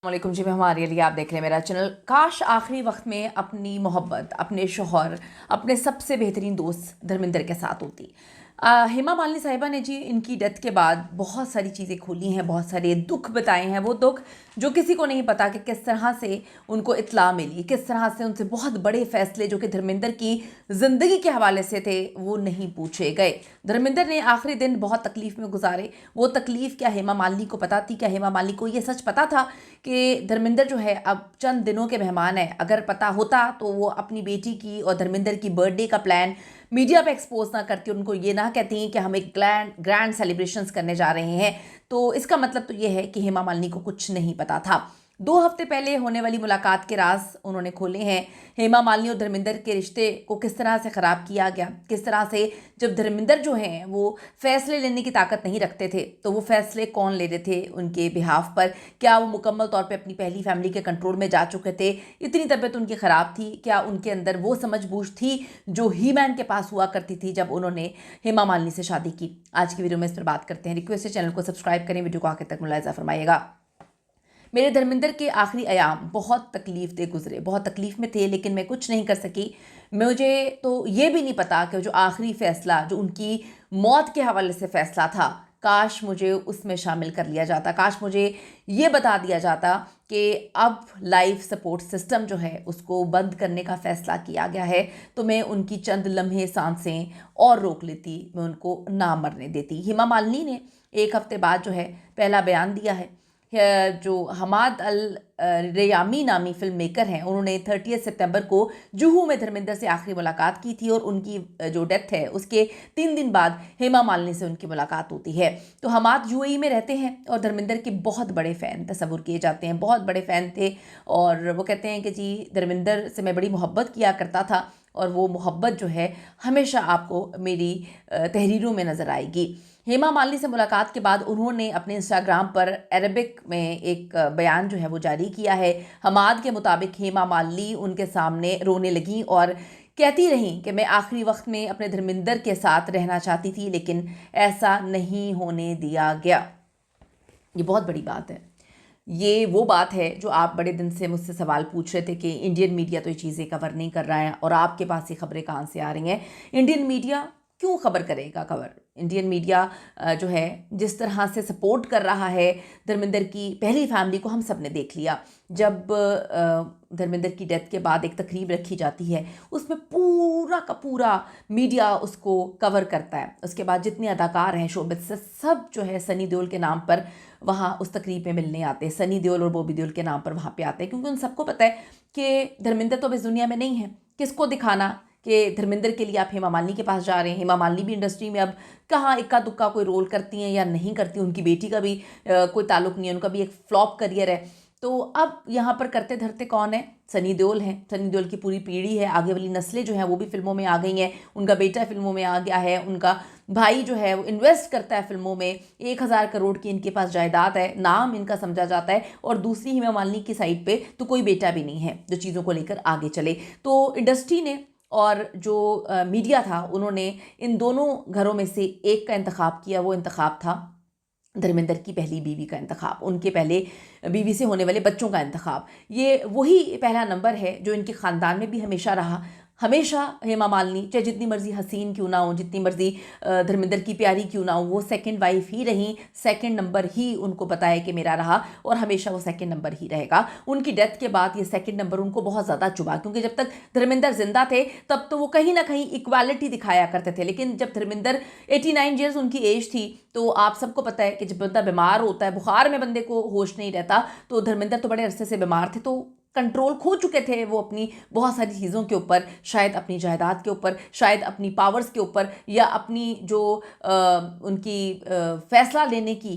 वालेकुम जी, मैं हमारे लिए आप देख रहे हैं मेरा चैनल। काश आखिरी वक्त में अपनी मोहब्बत, अपने शौहर, अपने सबसे बेहतरीन दोस्त धर्मेंद्र के साथ होती। हेमा मालिनी साहिबा ने जी इनकी डेथ के बाद बहुत सारी चीज़ें खोली हैं, बहुत सारे दुख बताए हैं। वो दुख जो किसी को नहीं पता कि किस तरह से उनको इत्ला मिली, किस तरह से उनसे बहुत बड़े फैसले जो कि धर्मेंद्र की ज़िंदगी के हवाले से थे वो नहीं पूछे गए। धर्मेंद्र ने आखिरी दिन बहुत तकलीफ़ में गुजारे। वो तकलीफ़ क्या हेमा मालिनी को पता थी? क्या हेमा मालिनी को ये सच पता था कि धर्मेंद्र जो है अब चंद दिनों के मेहमान है? अगर पता होता तो वो अपनी बेटी की और धर्मेंद्र की बर्थडे का प्लान मीडिया पे एक्सपोज ना करती, उनको ये ना कहती कि हम एक ग्रैंड सेलिब्रेशंस करने जा रहे हैं। तो इसका मतलब तो ये है कि हेमा मालिनी को कुछ नहीं पता था। 2 हफ्ते पहले होने वाली मुलाकात के राज उन्होंने खोले हैं। हेमा मालिनी और धर्मेंद्र के रिश्ते को किस तरह से ख़राब किया गया, किस तरह से जब धर्मेंद्र जो हैं वो फैसले लेने की ताकत नहीं रखते थे तो वो फैसले कौन ले रहे थे उनके बिहाफ पर? क्या वो मुकम्मल तौर पे अपनी पहली फैमिली के कंट्रोल में जा चुके थे? इतनी तबीयत उनकी ख़राब थी? क्या उनके अंदर वो समझ-बूझ थी जो ही मैन के पास हुआ करती थी जब उन्होंने हेमा मालिनी से शादी की? आज की वीडियो में इस पर बात करते हैं। रिक्वेस्ट है चैनल को सब्सक्राइब करें, वीडियो को आखिर तक मुलाहिज़ा फरमाइएगा। मेरे धर्मेंद्र के आखिरी अयाम बहुत तकलीफ़ दे गुजरे, बहुत तकलीफ़ में थे, लेकिन मैं कुछ नहीं कर सकी। मुझे तो ये भी नहीं पता कि जो आखिरी फ़ैसला जो उनकी मौत के हवाले से फ़ैसला था, काश मुझे उसमें शामिल कर लिया जाता। काश मुझे ये बता दिया जाता कि अब लाइफ सपोर्ट सिस्टम जो है उसको बंद करने का फ़ैसला किया गया है, तो मैं उनकी चंद लम्हे सांसें और रोक लेती, मैं उनको ना मरने देती। हेमा मालिनी ने 1 हफ्ते बाद जो है पहला बयान दिया है। जो हमाद अल रेयामी नामी फिल्म मेकर हैं, उन्होंने 30 सितंबर को जुहू में धर्मेंद्र से आखिरी मुलाकात की थी और उनकी जो डेथ है उसके 3 दिन बाद हेमा मालिनी से उनकी मुलाकात होती है। तो हमाद यूएई में रहते हैं और धर्मेंद्र के बहुत बड़े फ़ैन तस्वुर किए जाते हैं, बहुत बड़े फ़ैन थे। और वो कहते हैं कि जी धर्मेंद्र से मैं बड़ी मोहब्बत किया करता था और वो मोहब्बत जो है हमेशा आपको मेरी तहरीरों में नज़र आएगी। हेमा मालिनी से मुलाकात के बाद उन्होंने अपने इंस्टाग्राम पर अरबिक में एक बयान जो है वो जारी किया है। हमाद के मुताबिक हेमा मालिनी उनके सामने रोने लगीं और कहती रहीं कि मैं आखिरी वक्त में अपने धर्मेंद्र के साथ रहना चाहती थी, लेकिन ऐसा नहीं होने दिया गया। ये बहुत बड़ी बात है। ये वो बात है जो आप बड़े दिन से मुझसे सवाल पूछ रहे थे कि इंडियन मीडिया तो ये चीज़ें कवर नहीं कर रहा है और आपके पास ये खबरें कहाँ से आ रही हैं। इंडियन मीडिया क्यों खबर करेगा? खबर इंडियन मीडिया जो है जिस तरह से सपोर्ट कर रहा है धर्मेंद्र की पहली फैमिली को, हम सब ने देख लिया। जब धर्मेंद्र की डेथ के बाद एक तकरीब रखी जाती है उसमें पूरा का पूरा मीडिया उसको कवर करता है। उसके बाद जितने अदाकार हैं शोबित से सब जो है सनी देओल के नाम पर वहाँ उस तकरीब में मिलने आते हैं। सनी देओल और बॉबी देओल के नाम पर वहाँ पे आते हैं क्योंकि उन सबको पता है कि धर्मेंद्र तो अब इस दुनिया में नहीं है। किसको दिखाना कि धर्मेंद्र के लिए आप हेमा मालिनी के पास जा रहे हैं? हेमा मालिनी भी इंडस्ट्री में अब कहाँ इक्का दुक्का कोई रोल करती हैं या नहीं करती। उनकी बेटी का भी कोई ताल्लुक नहीं है, उनका भी एक फ्लॉप करियर है। तो अब यहाँ पर करते धरते कौन है? सनी देओल हैं। सनी देओल की पूरी पीढ़ी है, आगे वाली नस्लें जो हैं वो भी फिल्मों में आ गई हैं। उनका बेटा फिल्मों में आ गया है, उनका भाई जो है वो इन्वेस्ट करता है फिल्मों में। 1000 करोड़ की इनके पास जायदाद है, नाम इनका समझा जाता है। और दूसरी हेमा मालिनी की साइड पे तो कोई बेटा भी नहीं है जो चीज़ों को लेकर आगे चले। तो इंडस्ट्री ने और जो मीडिया था उन्होंने इन दोनों घरों में से एक का इंतखाब किया। वो इंतखाब था धर्मेंद्र की पहली बीवी का इंतखाब, उनके पहले बीवी से होने वाले बच्चों का इंतखाब। ये वही पहला नंबर है जो इनके ख़ानदान में भी हमेशा रहा। हमेशा हेमा मालिनी चाहे जितनी मर्जी हसीन क्यों ना हो, जितनी मर्जी धर्मेंद्र की प्यारी क्यों ना हो, वो सेकंड वाइफ ही रही। सेकंड नंबर ही उनको पता है कि मेरा रहा और हमेशा वो सेकंड नंबर ही रहेगा। उनकी डेथ के बाद ये सेकंड नंबर उनको बहुत ज़्यादा चुभा क्योंकि जब तक धर्मेंद्र जिंदा थे तब तो वो कहीं ना कहीं इक्वालिटी दिखाया करते थे। लेकिन जब धर्मेंद्र 89 ईयर्स उनकी एज थी तो आप सबको पता है कि जब बंदा बीमार होता है, बुखार में बंदे को होश नहीं रहता, तो धर्मेंद्र तो बड़े अरसे से बीमार थे, तो कंट्रोल खो चुके थे वो अपनी बहुत सारी चीज़ों के ऊपर, शायद अपनी जायदाद के ऊपर, शायद अपनी पावर्स के ऊपर, या अपनी जो उनकी फैसला लेने की,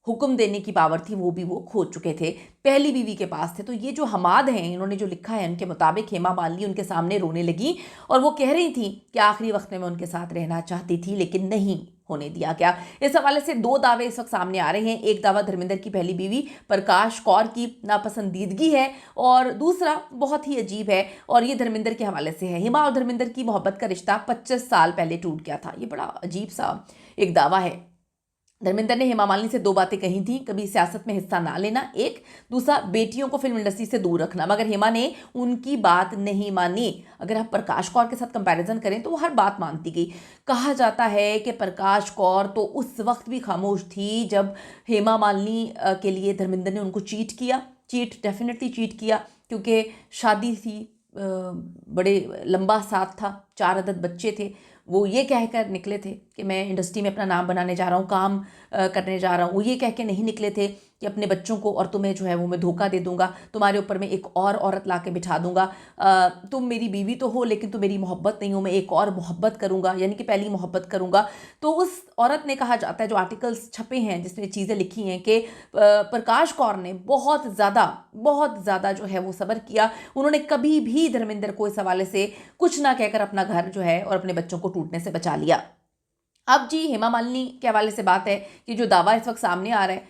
हुक्म देने की पावर थी वो भी वो खो चुके थे। पहली बीवी के पास थे। तो ये जो हमाद हैं इन्होंने जो लिखा है उनके मुताबिक हेमा मालिनी उनके सामने रोने लगी और वो कह रही थी कि आखिरी वक्त में मैं उनके साथ रहना चाहती थी लेकिन नहीं होने दिया गया। इस हवाले से 2 दावे इस वक्त सामने आ रहे हैं। एक दावा धर्मेंद्र की पहली बीवी प्रकाश कौर की नापसंदीदगी है और दूसरा बहुत ही अजीब है और ये धर्मेंद्र के हवाले से है। हेमा और धर्मेंद्र की मोहब्बत का रिश्ता 25 साल पहले टूट गया था। ये बड़ा अजीब सा एक दावा है। धर्मेंद्र ने हेमा मालिनी से 2 बातें कही थी, कभी सियासत में हिस्सा ना लेना, एक, दूसरा बेटियों को फिल्म इंडस्ट्री से दूर रखना, मगर हेमा ने उनकी बात नहीं मानी। अगर आप प्रकाश कौर के साथ कंपैरिजन करें तो वो हर बात मानती गई। कहा जाता है कि प्रकाश कौर तो उस वक्त भी खामोश थी जब हेमा मालिनी के लिए धर्मेंद्र ने उनको चीट किया। डेफिनेटली चीट किया, क्योंकि शादी थी, बड़े लंबा साथ था, 4 अदद बच्चे थे। वो ये कहकर निकले थे कि मैं इंडस्ट्री में अपना नाम बनाने जा रहा हूँ, काम करने जा रहा हूँ। वो ये कह के नहीं निकले थे कि अपने बच्चों को और तुम्हें जो है वो मैं धोखा दे दूंगा, तुम्हारे ऊपर मैं एक और औरत ला के बिठा दूंगा, तुम मेरी बीवी तो हो लेकिन तुम मेरी मोहब्बत नहीं हो, मैं एक और मोहब्बत करूंगा, यानी कि पहली मोहब्बत करूंगा। तो उस औरत ने, कहा जाता है, जो आर्टिकल्स छपे हैं जिसमें चीज़ें लिखी हैं, कि प्रकाश कौर ने बहुत ज़्यादा जो है वो सब्र किया। उन्होंने कभी भी धर्मेंद्र को इस हवाले से कुछ ना कहकर अपना घर जो है और अपने बच्चों को टूटने से बचा लिया। अब जी हेमा मालिनी के हवाले से बात है कि जो दावा इस वक्त सामने आ रहा है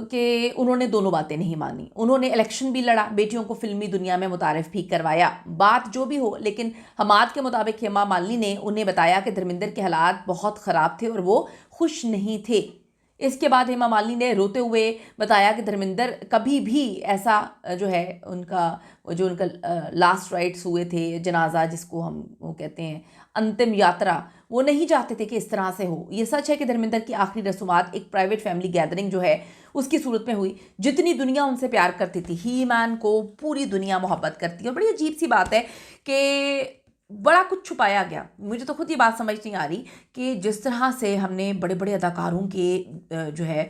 कि उन्होंने दोनों बातें नहीं मानी। उन्होंने इलेक्शन भी लड़ा, बेटियों को फिल्मी दुनिया में मुतारिफ भी करवाया, बात जो भी हो, लेकिन हमाद के मुताबिक हेमा मालिनी ने उन्हें बताया कि धर्मेंद्र के हालात बहुत ख़राब थे और वो खुश नहीं थे। इसके बाद हेमा मालिनी ने रोते हुए बताया कि धर्मेंद्र कभी भी ऐसा जो है उनका लास्ट राइट्स हुए थे, जनाजा जिसको हम वो कहते हैं, अंतिम यात्रा, वो नहीं चाहते थे कि इस तरह से हो। ये सच है कि धर्मेंद्र की आखिरी रसूमात एक प्राइवेट फैमिली गैदरिंग जो है उसकी सूरत में हुई। जितनी दुनिया उनसे प्यार करती थी, ही मैन को पूरी दुनिया मोहब्बत करती है। और बड़ी अजीब सी बात है कि बड़ा कुछ छुपाया गया। मुझे तो खुद ये बात समझ नहीं आ रही कि जिस तरह से हमने बड़े बड़े अदाकारों के जो है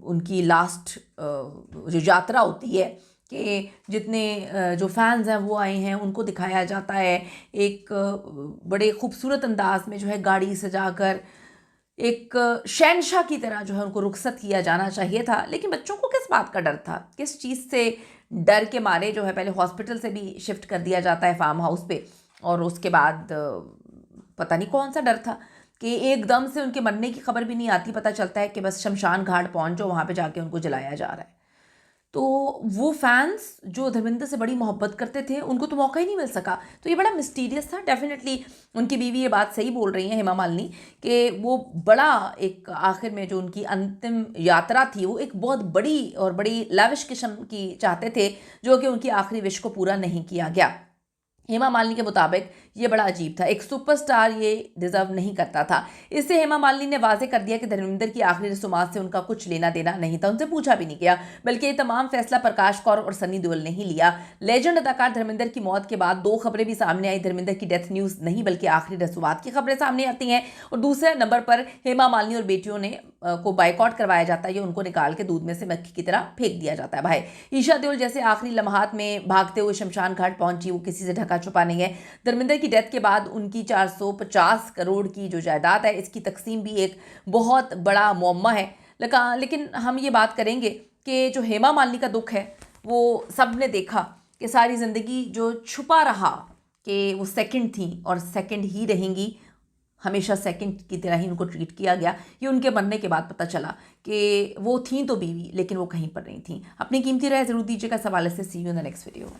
उनकी लास्ट जो यात्रा होती है, कि जितने जो फैंस हैं वो आए हैं, उनको दिखाया जाता है एक बड़े खूबसूरत अंदाज में, जो है गाड़ी सजाकर एक शहनशाह की तरह जो है उनको रुखसत किया जाना चाहिए था। लेकिन बच्चों को किस बात का डर था, किस चीज़ से डर के मारे जो है पहले हॉस्पिटल से भी शिफ्ट कर दिया जाता है फार्म हाउस पे, और उसके बाद पता नहीं कौन सा डर था कि एकदम से उनके मरने की खबर भी नहीं आती, पता चलता है कि बस शमशान घाट पहुंचो, वहाँ पे जाके उनको जलाया जा रहा है। तो वो फैंस जो धर्मेंद्र से बड़ी मोहब्बत करते थे, उनको तो मौका ही नहीं मिल सका। तो ये बड़ा मिस्टीरियस था। डेफिनेटली उनकी बीवी ये बात सही बोल रही हैं, हेमा मालिनी, कि वो बड़ा एक आखिर में जो उनकी अंतिम यात्रा थी वो एक बहुत बड़ी और बड़ी लाविश किस्म की चाहते थे, जो कि उनकी आखिरी विश को पूरा नहीं किया गया। हेमा मालिनी के मुताबिक ये बड़ा अजीब था, एक सुपरस्टार ये डिज़र्व नहीं करता था। इससे हेमा मालिनी ने वाजे कर दिया कि धर्मेंद्र की आखिरी रसूमात से उनका कुछ लेना देना नहीं था, उनसे पूछा भी नहीं गया, बल्कि ये तमाम फैसला प्रकाश कौर और सनी देओल ने ही लिया। लेजेंड अदाकार धर्मेंद्र की मौत के बाद 2 खबरें भी सामने आई। धर्मेंद्र की डेथ न्यूज़ नहीं बल्कि आखिरी रसूमात की खबरें सामने आती हैं, और दूसरे नंबर पर हेमा मालिनी और बेटियों ने को बाइकआउट करवाया जाता है, या उनको निकाल के दूध में से मक्खी की तरह फेंक दिया जाता है। भाई ईशा देओल जैसे आखिरी लम्हात में भागते हुए शमशान घाट पहुंची, वो किसी से ढका छुपा नहीं है। धर्मेंद्र की डेथ के बाद उनकी 450 करोड़ की जो जायदाद है, इसकी तकसीम भी एक बहुत बड़ा मुअम्मा है। लेकिन हम ये बात करेंगे कि जो हेमा मालिनी का दुख है वो सब ने देखा, कि सारी ज़िंदगी जो छुपा रहा कि वो सेकंड थी और सेकंड ही रहेंगी, हमेशा सेकंड की तरह ही उनको ट्रीट किया गया। ये उनके मरने के बाद पता चला कि वो थी तो बीवी, लेकिन वो कहीं पर नहीं थी। अपनी कीमती राय ज़रूर दीजिएगा इस हवाले से। See you in the next video.